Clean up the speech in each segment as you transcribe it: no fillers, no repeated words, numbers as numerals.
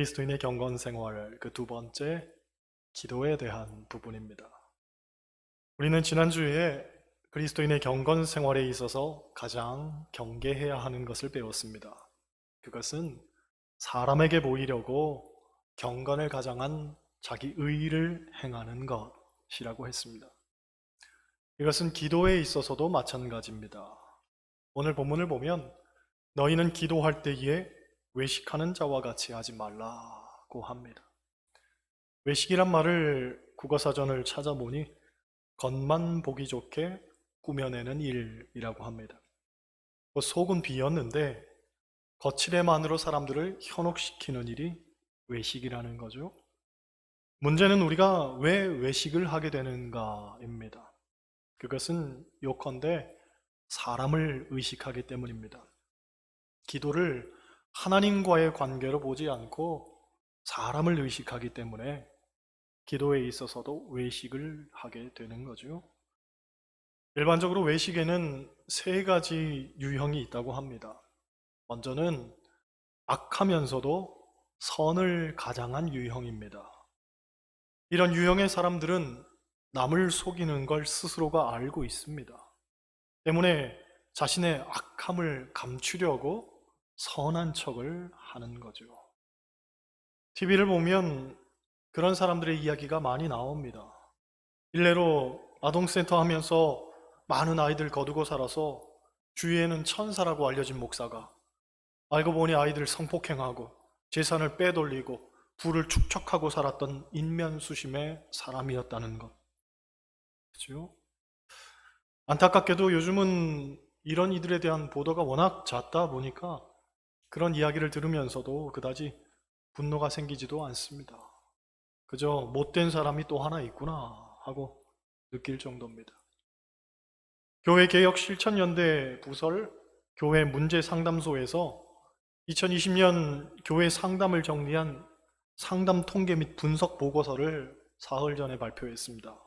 그리스도인의 경건 생활 그 두 번째, 기도에 대한 부분입니다. 우리는 지난주에 그리스도인의 경건 생활에 있어서 가장 경계해야 하는 것을 배웠습니다. 그것은 사람에게 보이려고 경건을 가장한 자기 의를 행하는 것이라고 했습니다. 이것은 기도에 있어서도 마찬가지입니다. 오늘 본문을 보면 너희는 기도할 때에 외식하는 자와 같이 하지 말라고 합니다. 외식이란 말을 국어사전을 찾아보니 겉만 보기 좋게 꾸며내는 일이라고 합니다. 속은 비었는데 거칠애만으로 사람들을 현혹시키는 일이 외식이라는 거죠. 문제는 우리가 왜 외식을 하게 되는가입니다. 그것은 요컨대 사람을 의식하기 때문입니다. 기도를 하나님과의 관계로 보지 않고 사람을 의식하기 때문에 기도에 있어서도 외식을 하게 되는 거죠. 일반적으로 외식에는 세 가지 유형이 있다고 합니다. 먼저는 악하면서도 선을 가장한 유형입니다. 이런 유형의 사람들은 남을 속이는 걸 스스로가 알고 있습니다. 때문에 자신의 악함을 감추려고 선한 척을 하는 거죠. TV를 보면 그런 사람들의 이야기가 많이 나옵니다. 일례로 아동센터 하면서 많은 아이들 거두고 살아서 주위에는 천사라고 알려진 목사가 알고 보니 아이들을 성폭행하고 재산을 빼돌리고 부를 축적하고 살았던 인면수심의 사람이었다는 것. 그렇죠? 안타깝게도 요즘은 이런 이들에 대한 보도가 워낙 잦다 보니까 그런 이야기를 들으면서도 그다지 분노가 생기지도 않습니다. 그저 못된 사람이 또 하나 있구나 하고 느낄 정도입니다. 교회 개혁 실천연대 부설 교회 문제 상담소에서 2020년 교회 상담을 정리한 상담 통계 및 분석 보고서를 사흘 전에 발표했습니다.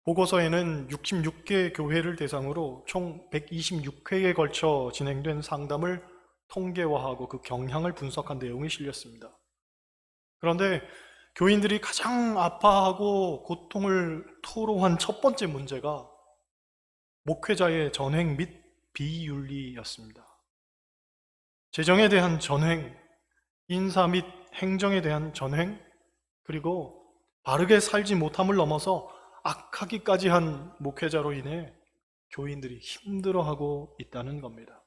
보고서에는 66개 교회를 대상으로 총 126회에 걸쳐 진행된 상담을 통계화하고 그 경향을 분석한 내용이 실렸습니다. 그런데 교인들이 가장 아파하고 고통을 토로한 첫 번째 문제가 목회자의 전횡 및 비윤리였습니다. 재정에 대한 전횡, 인사 및 행정에 대한 전횡, 그리고 바르게 살지 못함을 넘어서 악하기까지 한 목회자로 인해 교인들이 힘들어하고 있다는 겁니다.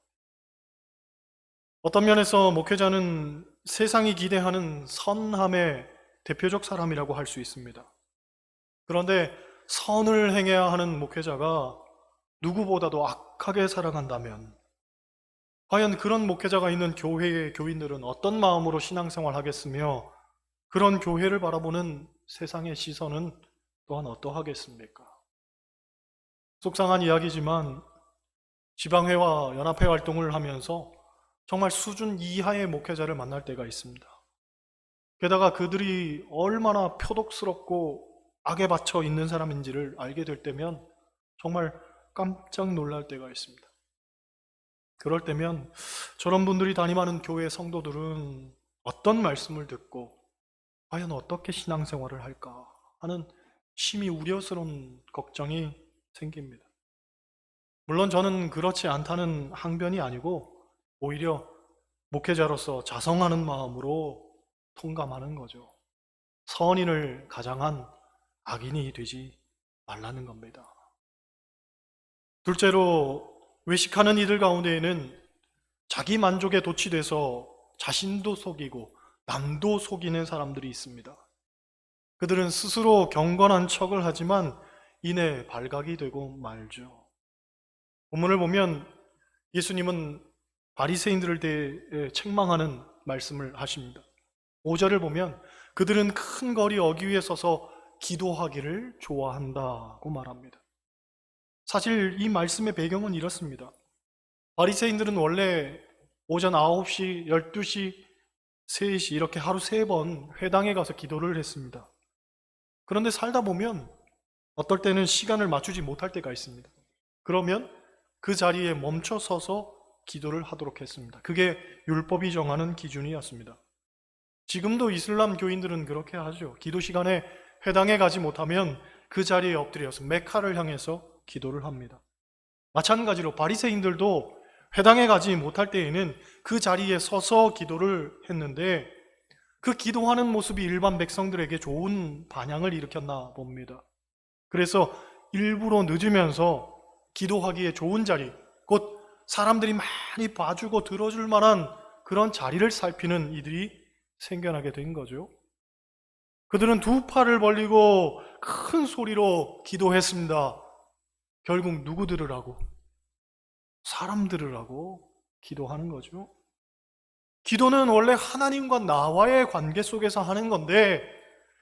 어떤 면에서 목회자는 세상이 기대하는 선함의 대표적 사람이라고 할 수 있습니다. 그런데 선을 행해야 하는 목회자가 누구보다도 악하게 살아간다면 과연 그런 목회자가 있는 교회의 교인들은 어떤 마음으로 신앙생활 하겠으며 그런 교회를 바라보는 세상의 시선은 또한 어떠하겠습니까? 속상한 이야기지만 지방회와 연합회 활동을 하면서 정말 수준 이하의 목회자를 만날 때가 있습니다. 게다가 그들이 얼마나 표독스럽고 악에 받쳐 있는 사람인지를 알게 될 때면 정말 깜짝 놀랄 때가 있습니다. 그럴 때면 저런 분들이 담임하는 교회 성도들은 어떤 말씀을 듣고 과연 어떻게 신앙생활을 할까 하는 심히 우려스러운 걱정이 생깁니다. 물론 저는 그렇지 않다는 항변이 아니고 오히려 목회자로서 자성하는 마음으로 통감하는 거죠. 선인을 가장한 악인이 되지 말라는 겁니다. 둘째로 외식하는 이들 가운데에는 자기 만족에 도취돼서 자신도 속이고 남도 속이는 사람들이 있습니다. 그들은 스스로 경건한 척을 하지만 이내 발각이 되고 말죠. 본문을 보면 예수님은 바리새인들을 대해 책망하는 말씀을 하십니다. 5절을 보면 그들은 큰 거리 어귀 위에 서서 기도하기를 좋아한다고 말합니다. 사실 이 말씀의 배경은 이렇습니다. 바리새인들은 원래 오전 9시, 12시, 3시 이렇게 하루 3번 회당에 가서 기도를 했습니다. 그런데 살다 보면 어떨 때는 시간을 맞추지 못할 때가 있습니다. 그러면 그 자리에 멈춰 서서 기도를 하도록 했습니다. 그게 율법이 정하는 기준이었습니다. 지금도 이슬람 교인들은 그렇게 하죠. 기도 시간에 회당에 가지 못하면 그 자리에 엎드려서 메카를 향해서 기도를 합니다. 마찬가지로 바리새인들도 회당에 가지 못할 때에는 그 자리에 서서 기도를 했는데 그 기도하는 모습이 일반 백성들에게 좋은 반향을 일으켰나 봅니다. 그래서 일부러 늦으면서 기도하기에 좋은 자리, 곧 사람들이 많이 봐주고 들어줄 만한 그런 자리를 살피는 이들이 생겨나게 된 거죠. 그들은 두 팔을 벌리고 큰 소리로 기도했습니다. 결국 누구 들으라고? 사람 들으라고 기도하는 거죠. 기도는 원래 하나님과 나와의 관계 속에서 하는 건데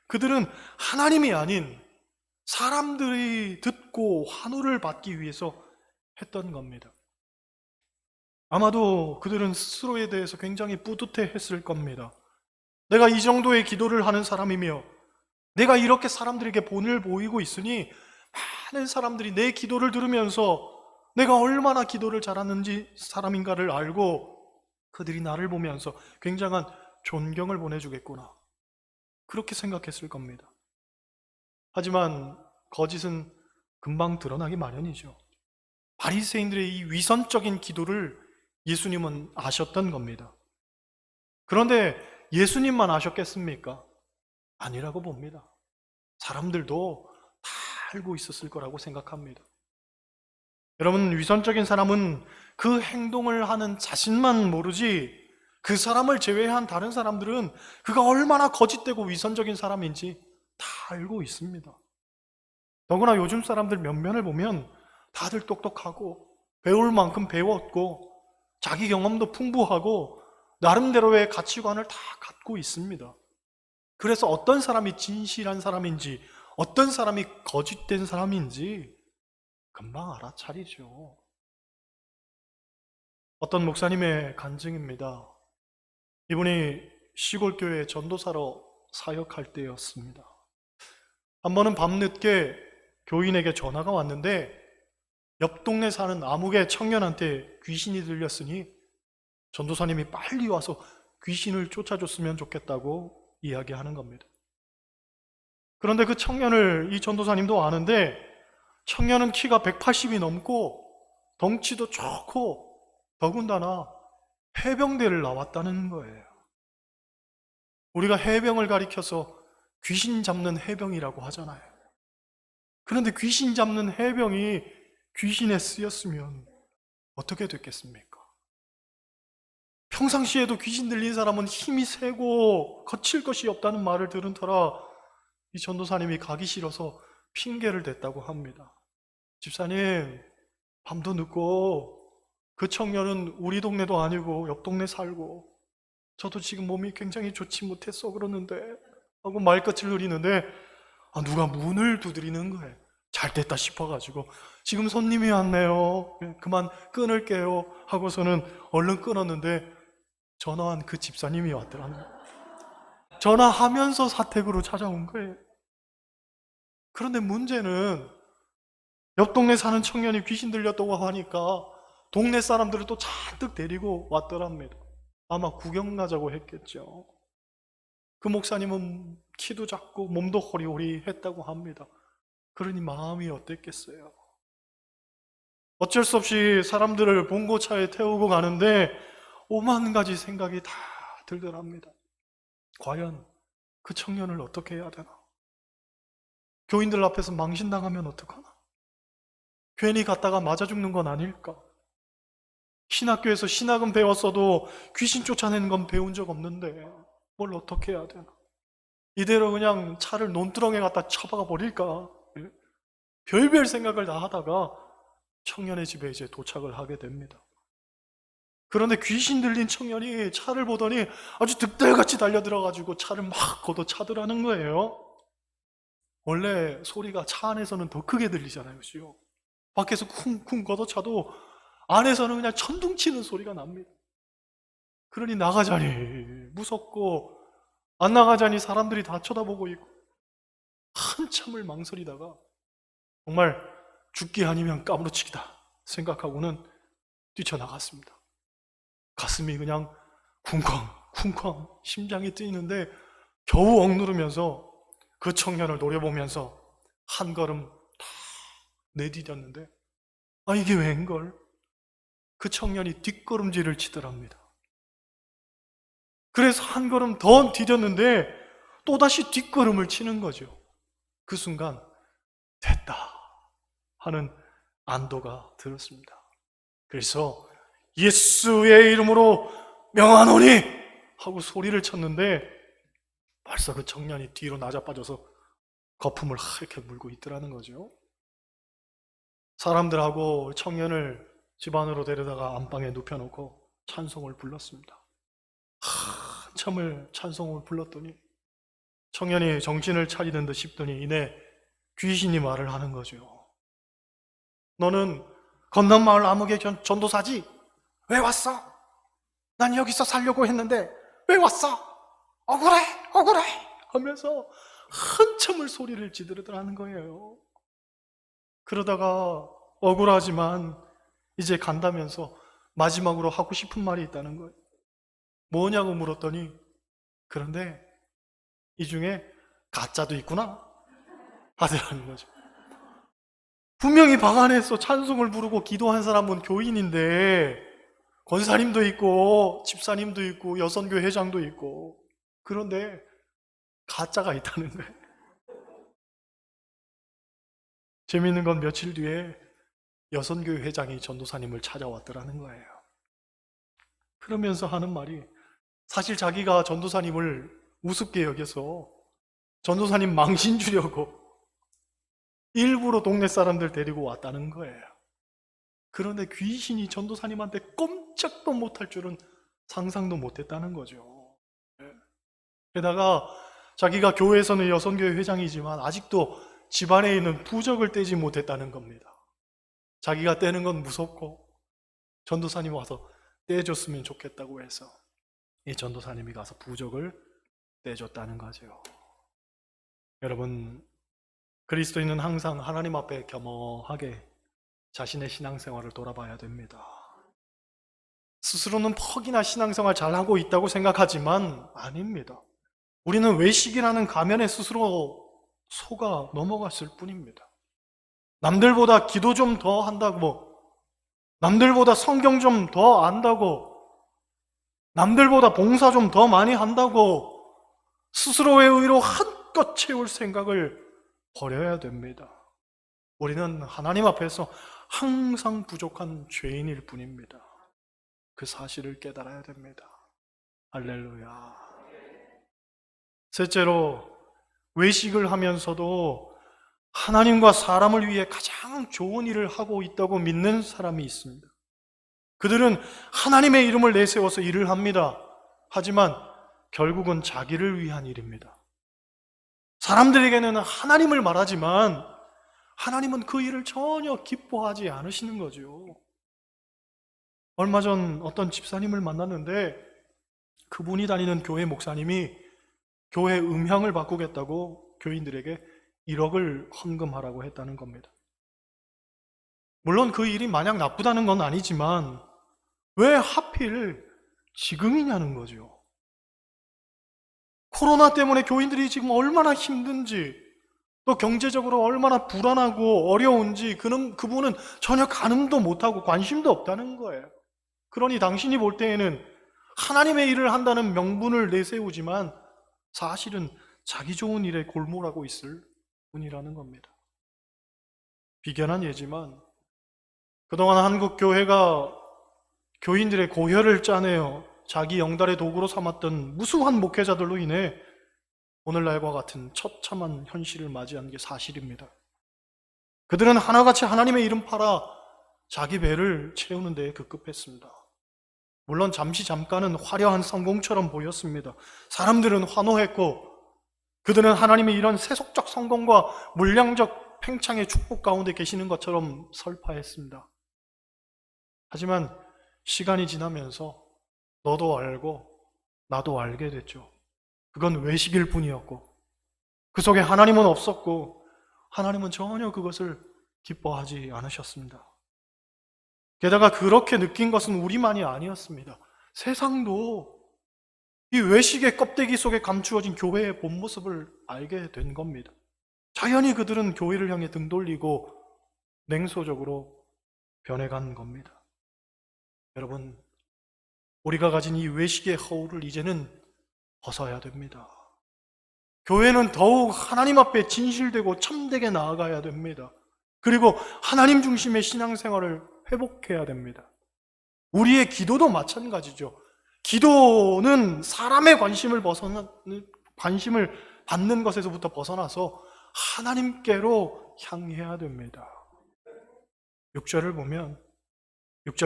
그들은 하나님이 아닌 사람들이 듣고 환호를 받기 위해서 했던 겁니다. 아마도 그들은 스스로에 대해서 굉장히 뿌듯해 했을 겁니다. 내가 이 정도의 기도를 하는 사람이며 내가 이렇게 사람들에게 본을 보이고 있으니 많은 사람들이 내 기도를 들으면서 내가 얼마나 기도를 잘하는지 사람인가를 알고 그들이 나를 보면서 굉장한 존경을 보내주겠구나. 그렇게 생각했을 겁니다. 하지만 거짓은 금방 드러나기 마련이죠. 바리새인들의 이 위선적인 기도를 예수님은 아셨던 겁니다. 그런데 예수님만 아셨겠습니까? 아니라고 봅니다. 사람들도 다 알고 있었을 거라고 생각합니다. 여러분, 위선적인 사람은 그 행동을 하는 자신만 모르지 그 사람을 제외한 다른 사람들은 그가 얼마나 거짓되고 위선적인 사람인지 다 알고 있습니다. 더구나 요즘 사람들 면면을 보면 다들 똑똑하고 배울 만큼 배웠고 자기 경험도 풍부하고 나름대로의 가치관을 다 갖고 있습니다. 그래서 어떤 사람이 진실한 사람인지 어떤 사람이 거짓된 사람인지 금방 알아차리죠. 어떤 목사님의 간증입니다. 이분이 시골교회 전도사로 사역할 때였습니다. 한 번은 밤늦게 교인에게 전화가 왔는데 옆 동네 사는 아무개 청년한테 귀신이 들렸으니 전도사님이 빨리 와서 귀신을 쫓아줬으면 좋겠다고 이야기하는 겁니다. 그런데 그 청년을 이 전도사님도 아는데 청년은 키가 180이 넘고 덩치도 좋고 더군다나 해병대를 나왔다는 거예요. 우리가 해병을 가리켜서 귀신 잡는 해병이라고 하잖아요. 그런데 귀신 잡는 해병이 귀신에 쓰였으면 어떻게 됐겠습니까? 평상시에도 귀신 들린 사람은 힘이 세고 거칠 것이 없다는 말을 들은 터라 이 전도사님이 가기 싫어서 핑계를 댔다고 합니다. 집사님, 밤도 늦고 그 청년은 우리 동네도 아니고 옆 동네 살고 저도 지금 몸이 굉장히 좋지 못해서 그러는데 하고 말끝을 흐리는데 누가 문을 두드리는 거예요. 잘 됐다 싶어가지고 지금 손님이 왔네요. 그만 끊을게요 하고서는 얼른 끊었는데 전화한 그 집사님이 왔더라고요. 전화하면서 사택으로 찾아온 거예요. 그런데 문제는 옆 동네 사는 청년이 귀신 들렸다고 하니까 동네 사람들을 또 잔뜩 데리고 왔더랍니다. 아마 구경 가자고 했겠죠. 그 목사님은 키도 작고 몸도 호리호리했다고 합니다. 그러니 마음이 어땠겠어요? 어쩔 수 없이 사람들을 봉고차에 태우고 가는데 오만 가지 생각이 다 들더랍니다. 과연 그 청년을 어떻게 해야 되나? 교인들 앞에서 망신당하면 어떡하나? 괜히 갔다가 맞아 죽는 건 아닐까? 신학교에서 신학은 배웠어도 귀신 쫓아내는 건 배운 적 없는데 뭘 어떻게 해야 되나? 이대로 그냥 차를 논두렁에 갖다 쳐박아 버릴까? 별별 생각을 다 하다가 청년의 집에 이제 도착을 하게 됩니다. 그런데 귀신 들린 청년이 차를 보더니 아주 득달같이 달려들어가지고 차를 막 걷어차더라는 거예요. 원래 소리가 차 안에서는 더 크게 들리잖아요. 그죠? 밖에서 쿵쿵 걷어차도 안에서는 그냥 천둥치는 소리가 납니다. 그러니 나가자니 무섭고 안 나가자니 사람들이 다 쳐다보고 있고 한참을 망설이다가 정말 죽기 아니면 까무러치기다 생각하고는 뛰쳐나갔습니다. 가슴이 그냥 쿵쾅 쿵쾅 심장이 뛰는데 겨우 억누르면서 그 청년을 노려보면서 한 걸음 탁 내디뎠는데 이게 웬걸? 그 청년이 뒷걸음질을 치더랍니다. 그래서 한 걸음 더 디뎠는데 또다시 뒷걸음을 치는 거죠. 그 순간 됐다 하는 안도가 들었습니다. 그래서 예수의 이름으로 명하노니 하고 소리를 쳤는데 벌써 그 청년이 뒤로 나자빠져서 거품을 하얗게 물고 있더라는 거죠. 사람들하고 청년을 집 안으로 데려다가 안방에 눕혀놓고 찬송을 불렀습니다. 한참을 찬송을 불렀더니 청년이 정신을 차리는 듯 싶더니 이내 귀신이 말을 하는 거죠. 너는 건너마을 암흑의 전도사지? 왜 왔어? 난 여기서 살려고 했는데 왜 왔어? 억울해 억울해 하면서 한참을 소리를 지르더라는 거예요. 그러다가 억울하지만 이제 간다면서 마지막으로 하고 싶은 말이 있다는 거예요. 뭐냐고 물었더니 그런데 이 중에 가짜도 있구나 하더라는 거죠. 분명히 방 안에서 찬송을 부르고 기도한 사람은 교인인데 권사님도 있고 집사님도 있고 여선교 회장도 있고 그런데 가짜가 있다는 거예요. 재미있는 건 며칠 뒤에 여선교 회장이 전도사님을 찾아왔더라는 거예요. 그러면서 하는 말이 사실 자기가 전도사님을 우습게 여겨서 전도사님 망신 주려고 일부러 동네 사람들 데리고 왔다는 거예요. 그런데 귀신이 전도사님한테 꼼짝도 못할 줄은 상상도 못했다는 거죠. 게다가 자기가 교회에서는 여선교회 회장이지만 아직도 집안에 있는 부적을 떼지 못했다는 겁니다. 자기가 떼는 건 무섭고 전도사님 와서 떼줬으면 좋겠다고 해서 이 전도사님이 가서 부적을 떼줬다는 거죠. 여러분, 그리스도인은 항상 하나님 앞에 겸허하게 자신의 신앙생활을 돌아봐야 됩니다. 스스로는 퍽이나 신앙생활 잘하고 있다고 생각하지만 아닙니다. 우리는 외식이라는 가면에 스스로 속아 넘어갔을 뿐입니다. 남들보다 기도 좀 더 한다고, 남들보다 성경 좀 더 안다고, 남들보다 봉사 좀 더 많이 한다고 스스로의 의로 한껏 채울 생각을 버려야 됩니다. 우리는 하나님 앞에서 항상 부족한 죄인일 뿐입니다. 그 사실을 깨달아야 됩니다. 할렐루야. 셋째로, 외식을 하면서도 하나님과 사람을 위해 가장 좋은 일을 하고 있다고 믿는 사람이 있습니다. 그들은 하나님의 이름을 내세워서 일을 합니다. 하지만 결국은 자기를 위한 일입니다. 사람들에게는 하나님을 말하지만 하나님은 그 일을 전혀 기뻐하지 않으시는 거죠. 얼마 전 어떤 집사님을 만났는데 그분이 다니는 교회 목사님이 교회 음향을 바꾸겠다고 교인들에게 1억을 헌금하라고 했다는 겁니다. 물론 그 일이 마냥 나쁘다는 건 아니지만 왜 하필 지금이냐는 거죠. 코로나 때문에 교인들이 지금 얼마나 힘든지, 또 경제적으로 얼마나 불안하고 어려운지 그분은 전혀 가늠도 못하고 관심도 없다는 거예요. 그러니 당신이 볼 때에는 하나님의 일을 한다는 명분을 내세우지만 사실은 자기 좋은 일에 골몰하고 있을 뿐이라는 겁니다. 비견한 예지만 그동안 한국 교회가 교인들의 고혈을 짜내어 자기 영달의 도구로 삼았던 무수한 목회자들로 인해 오늘날과 같은 처참한 현실을 맞이한 게 사실입니다. 그들은 하나같이 하나님의 이름 팔아 자기 배를 채우는 데에 급급했습니다. 물론 잠깐은 화려한 성공처럼 보였습니다. 사람들은 환호했고 그들은 하나님의 이런 세속적 성공과 물량적 팽창의 축복 가운데 계시는 것처럼 설파했습니다. 하지만 시간이 지나면서 너도 알고 나도 알게 됐죠. 그건 외식일 뿐이었고 그 속에 하나님은 없었고 하나님은 전혀 그것을 기뻐하지 않으셨습니다. 게다가 그렇게 느낀 것은 우리만이 아니었습니다. 세상도 이 외식의 껍데기 속에 감추어진 교회의 본 모습을 알게 된 겁니다. 자연히 그들은 교회를 향해 등 돌리고 냉소적으로 변해간 겁니다. 여러분, 우리가 가진 이 외식의 허울을 이제는 벗어야 됩니다. 교회는 더욱 하나님 앞에 진실되고 참되게 나아가야 됩니다. 그리고 하나님 중심의 신앙생활을 회복해야 됩니다. 우리의 기도도 마찬가지죠. 기도는 사람의 관심을 받는 것에서부터 벗어나서 하나님께로 향해야 됩니다. 6절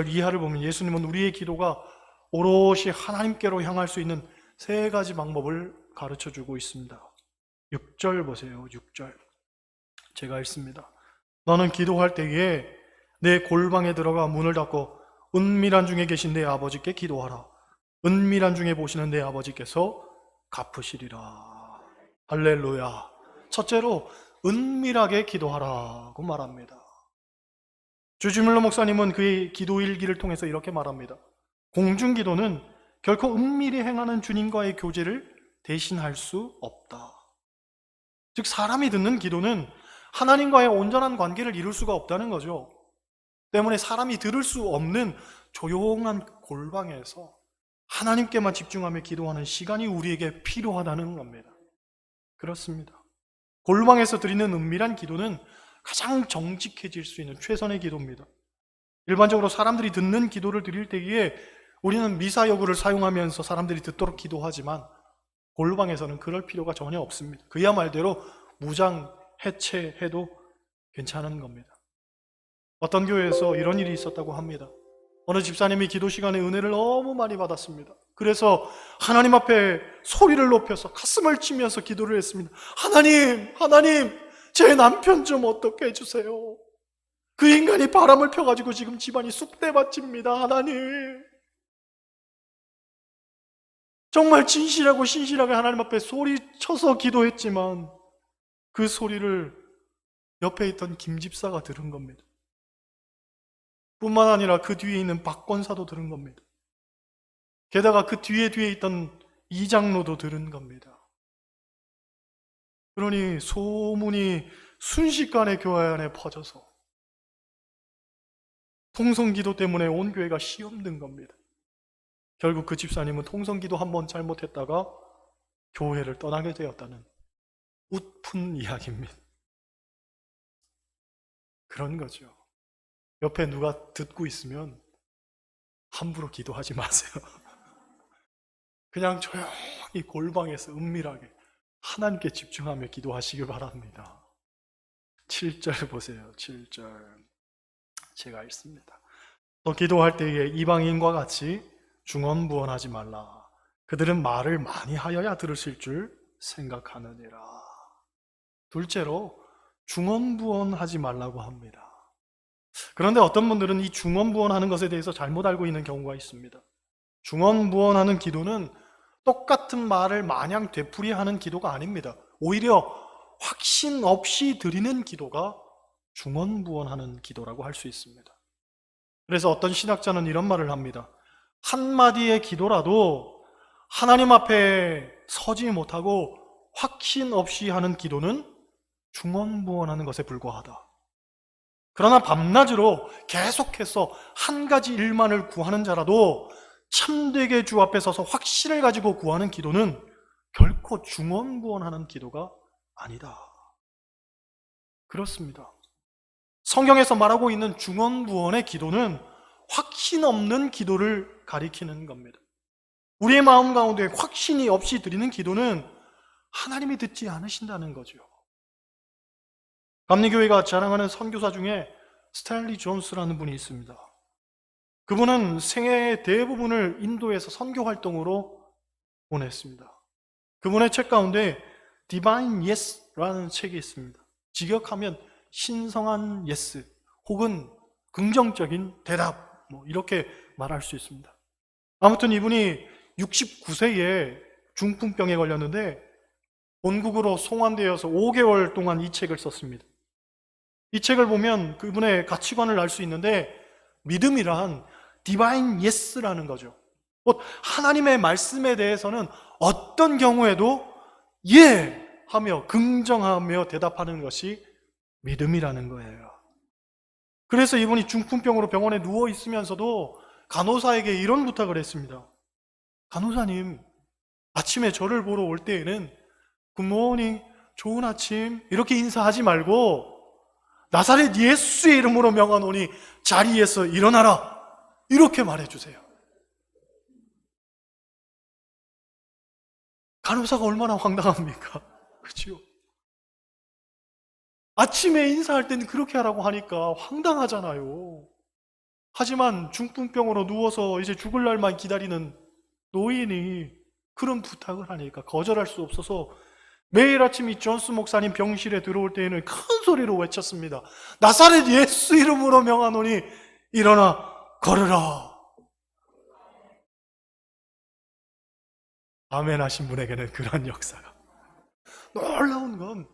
이하를 보면 예수님은 우리의 기도가 오롯이 하나님께로 향할 수 있는 3가지 방법을 가르쳐주고 있습니다. 6절 보세요. 6절 제가 읽습니다. 너는 기도할 때에 내 골방에 들어가 문을 닫고 은밀한 중에 계신 내 아버지께 기도하라. 은밀한 중에 보시는 내 아버지께서 갚으시리라. 할렐루야. 첫째로 은밀하게 기도하라고 말합니다. 주지물러 목사님은 그의 기도 일기를 통해서 이렇게 말합니다. 공중기도는 결코 은밀히 행하는 주님과의 교제를 대신할 수 없다. 즉 사람이 듣는 기도는 하나님과의 온전한 관계를 이룰 수가 없다는 거죠. 때문에 사람이 들을 수 없는 조용한 골방에서 하나님께만 집중하며 기도하는 시간이 우리에게 필요하다는 겁니다. 그렇습니다. 골방에서 드리는 은밀한 기도는 가장 정직해질 수 있는 최선의 기도입니다. 일반적으로 사람들이 듣는 기도를 드릴 때에 우리는 미사여구를 사용하면서 사람들이 듣도록 기도하지만 골방에서는 그럴 필요가 전혀 없습니다. 그야 말대로 무장 해체해도 괜찮은 겁니다. 어떤 교회에서 이런 일이 있었다고 합니다. 어느 집사님이 기도 시간에 은혜를 너무 많이 받았습니다. 그래서 하나님 앞에 소리를 높여서 가슴을 치면서 기도를 했습니다. 하나님, 제 남편 좀 어떻게 해주세요. 그 인간이 바람을 펴가지고 지금 집안이 쑥대밭입니다. 하나님. 정말 진실하고 신실하게 하나님 앞에 소리쳐서 기도했지만 그 소리를 옆에 있던 김 집사가 들은 겁니다. 뿐만 아니라 그 뒤에 있는 박 권사도 들은 겁니다. 게다가 그 뒤에 있던 이장로도 들은 겁니다. 그러니 소문이 순식간에 교회 안에 퍼져서 통성기도 때문에 온 교회가 시험든 겁니다. 결국 그 집사님은 통성기도 한번 잘못했다가 교회를 떠나게 되었다는 웃픈 이야기입니다. 그런 거죠. 옆에 누가 듣고 있으면 함부로 기도하지 마세요. 그냥 조용히 골방에서 은밀하게 하나님께 집중하며 기도하시길 바랍니다. 7절 보세요. 7절 제가 읽습니다. 또 기도할 때에 이방인과 같이 중언부언하지 말라. 그들은 말을 많이 하여야 들으실 줄 생각하느니라. 둘째로 중언부언하지 말라고 합니다. 그런데 어떤 분들은 이 중언부언하는 것에 대해서 잘못 알고 있는 경우가 있습니다. 중언부언하는 기도는 똑같은 말을 마냥 되풀이하는 기도가 아닙니다. 오히려 확신 없이 드리는 기도가 중언부언하는 기도라고 할 수 있습니다. 그래서 어떤 신학자는 이런 말을 합니다. 한마디의 기도라도 하나님 앞에 서지 못하고 확신 없이 하는 기도는 중언부언하는 것에 불과하다. 그러나 밤낮으로 계속해서 한 가지 일만을 구하는 자라도 참되게 주 앞에 서서 확신을 가지고 구하는 기도는 결코 중언부언하는 기도가 아니다. 그렇습니다. 성경에서 말하고 있는 중언부언의 기도는 확신 없는 기도를 가리키는 겁니다. 우리의 마음 가운데 확신이 없이 드리는 기도는 하나님이 듣지 않으신다는 거죠. 감리교회가 자랑하는 선교사 중에 스탠리 존스라는 분이 있습니다. 그분은 생애의 대부분을 인도에서 선교 활동으로 보냈습니다. 그분의 책 가운데 Divine Yes라는 책이 있습니다. 직역하면 신성한 예스 혹은 긍정적인 대답 이렇게 말할 수 있습니다. 아무튼 이분이 69세에 중풍병에 걸렸는데 본국으로 송환되어서 5개월 동안 이 책을 썼습니다. 이 책을 보면 그분의 가치관을 알 수 있는데 믿음이란 디바인 예스라는 거죠. 곧 하나님의 말씀에 대해서는 어떤 경우에도 예 하며 긍정하며 대답하는 것이 믿음이라는 거예요. 그래서 이분이 중풍병으로 병원에 누워 있으면서도 간호사에게 이런 부탁을 했습니다. 간호사님, 아침에 저를 보러 올 때에는 굿모닝, 좋은 아침 이렇게 인사하지 말고 나사렛 예수의 이름으로 명하노니 자리에서 일어나라 이렇게 말해주세요. 간호사가 얼마나 황당합니까? 그렇죠? 아침에 인사할 때는 그렇게 하라고 하니까 황당하잖아요. 하지만 중풍병으로 누워서 이제 죽을 날만 기다리는 노인이 그런 부탁을 하니까 거절할 수 없어서 매일 아침 이 존스 목사님 병실에 들어올 때에는 큰 소리로 외쳤습니다. 나사렛 예수 이름으로 명하노니 일어나 걸으라. 아멘 하신 분에게는 그런 역사가. 놀라운 건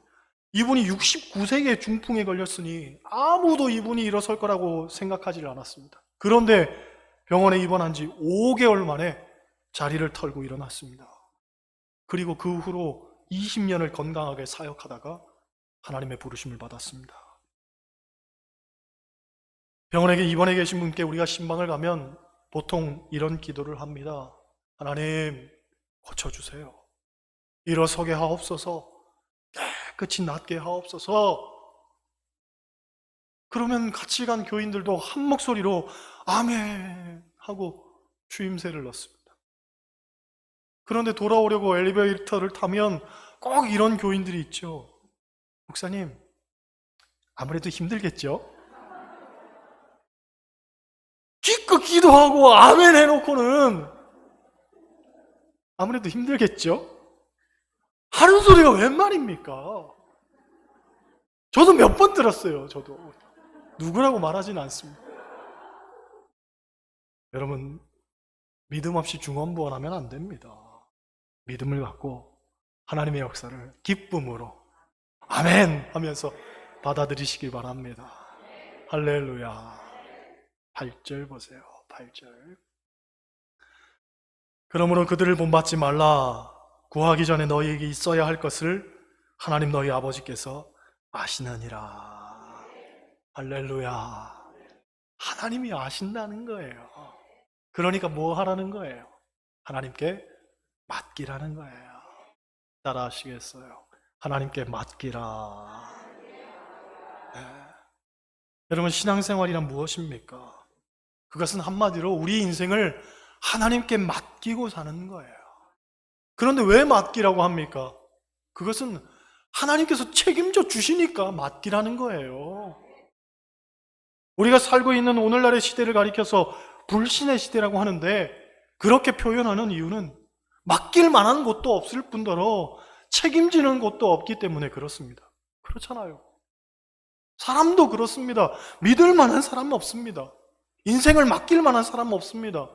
이분이 69세기에 중풍에 걸렸으니 아무도 이분이 일어설 거라고 생각하지 않았습니다. 그런데 병원에 입원한 지 5개월 만에 자리를 털고 일어났습니다. 그리고 그 후로 20년을 건강하게 사역하다가 하나님의 부르심을 받았습니다. 병원에 입원해 계신 분께 우리가 신방을 가면 보통 이런 기도를 합니다. 하나님 고쳐주세요. 일어서게 하옵소서. 깨끗이 낫게 하옵소서. 그러면 같이 간 교인들도 한 목소리로 아멘 하고 주임새를 넣습니다. 그런데 돌아오려고 엘리베이터를 타면 꼭 이런 교인들이 있죠. 목사님, 아무래도 힘들겠죠? 기껏 기도하고 아멘 해놓고는 아무래도 힘들겠죠? 하는 소리가 웬 말입니까? 저도 몇 번 들었어요. 저도 누구라고 말하지는 않습니다. 여러분, 믿음 없이 중언부언하면 안 됩니다. 믿음을 갖고 하나님의 역사를 기쁨으로 아멘 하면서 받아들이시길 바랍니다. 할렐루야. 8절 보세요. 8절. 그러므로 그들을 본받지 말라. 구하기 전에 너희에게 있어야 할 것을 하나님 너희 아버지께서 아시느니라. 할렐루야. 하나님이 아신다는 거예요. 그러니까 뭐 하라는 거예요? 하나님께 맡기라는 거예요. 따라 하시겠어요? 하나님께 맡기라. 네. 여러분, 신앙생활이란 무엇입니까? 그것은 한마디로 우리 인생을 하나님께 맡기고 사는 거예요. 그런데 왜 맡기라고 합니까? 그것은 하나님께서 책임져 주시니까 맡기라는 거예요. 우리가 살고 있는 오늘날의 시대를 가리켜서 불신의 시대라고 하는데 그렇게 표현하는 이유는 맡길 만한 곳도 없을 뿐더러 책임지는 곳도 없기 때문에 그렇습니다. 그렇잖아요. 사람도 그렇습니다. 믿을 만한 사람은 없습니다. 인생을 맡길 만한 사람은 없습니다.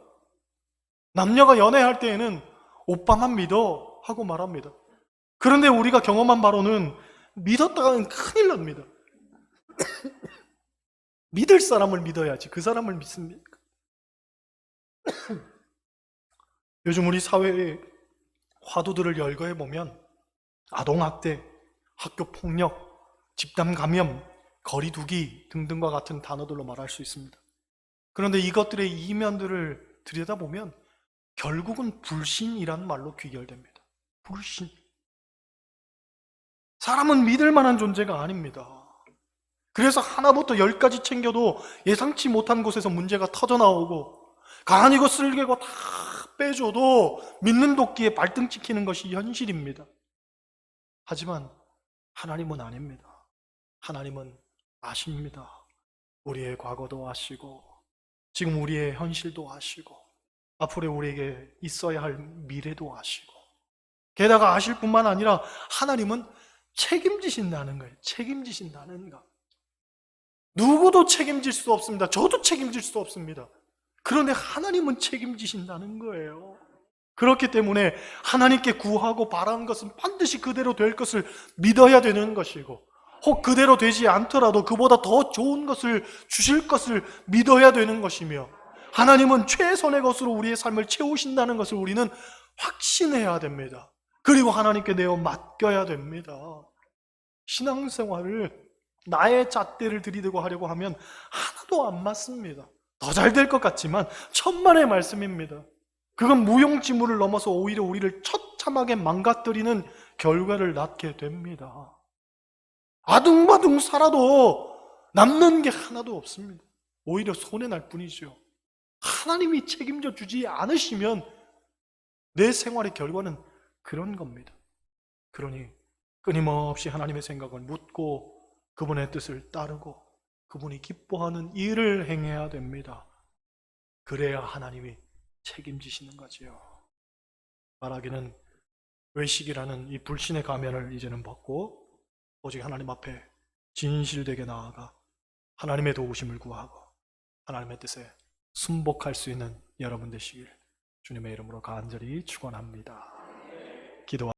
남녀가 연애할 때에는 오빠만 믿어 하고 말합니다. 그런데 우리가 경험한 바로는 믿었다가는 큰일 납니다. 믿을 사람을 믿어야지 그 사람을 믿습니까? 요즘 우리 사회의 화두들을 열거해 보면 아동학대, 학교폭력, 집단감염, 거리두기 등등과 같은 단어들로 말할 수 있습니다. 그런데 이것들의 이면들을 들여다보면 결국은 불신이라는 말로 귀결됩니다. 불신. 사람은 믿을 만한 존재가 아닙니다. 그래서 하나부터 10까지 챙겨도 예상치 못한 곳에서 문제가 터져나오고 가니고 쓸개고 다 빼줘도 믿는 도끼에 발등 찍히는 것이 현실입니다. 하지만 하나님은 아닙니다. 하나님은 아십니다. 우리의 과거도 아시고 지금 우리의 현실도 아시고 앞으로 우리에게 있어야 할 미래도 아시고 게다가 아실 뿐만 아니라 하나님은 책임지신다는 거예요. 책임지신다는 거. 누구도 책임질 수 없습니다. 저도 책임질 수 없습니다. 그런데 하나님은 책임지신다는 거예요. 그렇기 때문에 하나님께 구하고 바라는 것은 반드시 그대로 될 것을 믿어야 되는 것이고 혹 그대로 되지 않더라도 그보다 더 좋은 것을 주실 것을 믿어야 되는 것이며 하나님은 최선의 것으로 우리의 삶을 채우신다는 것을 우리는 확신해야 됩니다. 그리고 하나님께 내어 맡겨야 됩니다. 신앙생활을 나의 잣대를 들이대고 하려고 하면 하나도 안 맞습니다. 더 잘 될 것 같지만 천만의 말씀입니다. 그건 무용지물을 넘어서 오히려 우리를 처참하게 망가뜨리는 결과를 낳게 됩니다. 아둥바둥 살아도 남는 게 하나도 없습니다. 오히려 손해날 뿐이죠. 하나님이 책임져 주지 않으시면 내 생활의 결과는 그런 겁니다. 그러니 끊임없이 하나님의 생각을 묻고 그분의 뜻을 따르고 그분이 기뻐하는 일을 행해야 됩니다. 그래야 하나님이 책임지시는 거지요. 말하기는 외식이라는 이 불신의 가면을 이제는 벗고 오직 하나님 앞에 진실되게 나아가 하나님의 도우심을 구하고 하나님의 뜻에 순복할 수 있는 여러분 되시길 주님의 이름으로 간절히 축원합니다. 기도하